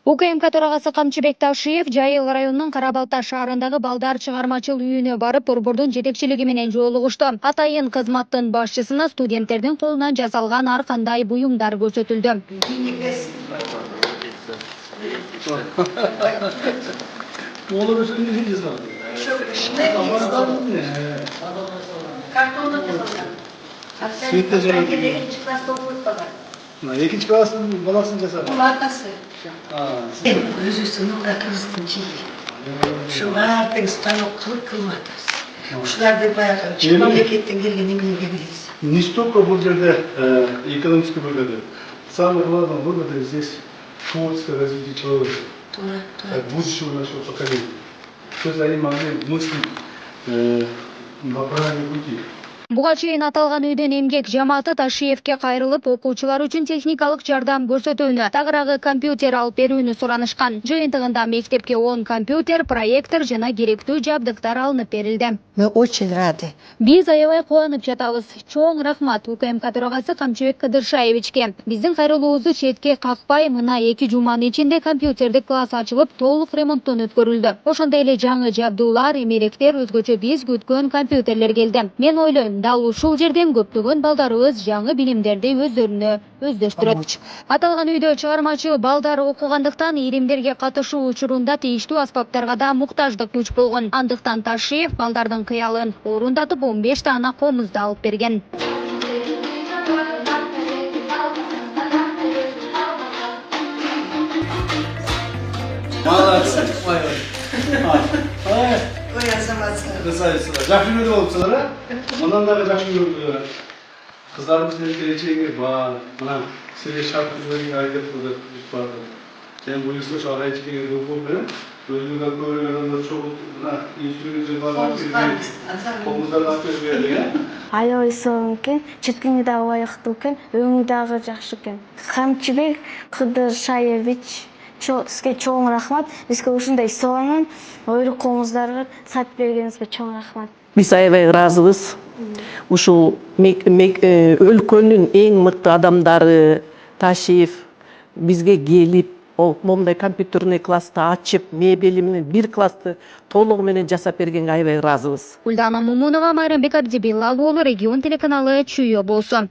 УКМК төрагасы Камчыбек Ташиев Жайыл районунун Карабалта шаарындагы балдар чыгармачыл үйүнө барып, борбордун жетекчилиги менен жолугушту. Атайын кызматтын башчысына студенттердин колунан жасалган ар кандай буюмдар көрсөтүлдү. Экинчи класстын баласын жасады. Атасы. Өзүсүнүн акыбыздын чиги. Ушулар тең станок кылып атасы. Ушуларды баягы мамлекеттен келген эмнеге билебиз. Не столько бул жерде экономический выгоды. Самое главное выгода здесь творческое развитие человека. Будущего нашего поколения. То есть они могли мыслить на правильном пути. Буга чейин аталган үйдөн эмгек жамааты Ташиевке кайрылып, окуучулар үчүн техникалык жардам көрсөтүүнү, тагыраагы компьютер алып берүүнү суранышкан. Жыйынтыгында мектепке 10 компьютер, проектор жана керектүү жабдыктар алынып берилди. Мы очень рады. Биз аябай кубанып жатабыз. Чоң рахмат УКМК төрагасы Камчыбек Кыдыршаевичке. Биздин кайрылуубузду четке какпай, мына 2 жуманын ичинде компьютердик класс ачылып, толук ремонттон өткөрүлдү. Ошондой эле жаңы жабдуулар, эмеректер, өзгөчө биз күткөн компьютерлер келди. Мен ойлойм, дал ушул жерден көптөгөн балдарыбыз жаңы билимдерди өздөрүнө өздөштүрөт. Аталган үйдө чыгармачы балдар окугандыктан иримдерге катышуу учурунда тийиштүү аспаптарга да муктаждык туш болгон. Андыктан Ташиев балдардын кыялын орундатып 15 даана комузду алып берген. Молодцы. Ой, азаматсың. Красавица. Жакшы көрүп алыпсыңар, а? Мындан дагы жакшы көрүп. Кыздарыбыздын келечеги бар. Мына силер шарттарды айтып барды. Мен бул үстө шагай чекеге окуп берем. Өзүнө көргөн адамдар чогулуп мына инструмент комуздар алып берген. Аябай сонун экен, четкиңи дагы ылайыктуу экен, өңү дагы жакшы экен. Камчыбек Кыдыршаевич сизге чоң рахмат. Бизге ушундай сонун оюлук комуздарга сатып бергениңизге чоң рахмат. Биз аябай ыраазыбыз. Ушул өлкөнүн эң мыкты адамдары Ташиев бизге келип, момундай компьютерный классты ачып, мебели менен бир классты толугу менен жасап бергенге аябай ыраазыбыз. Гүлдана Мумунова, Майрамбек Абдибилал уулу, Регион телеканалы, Чүй облусу.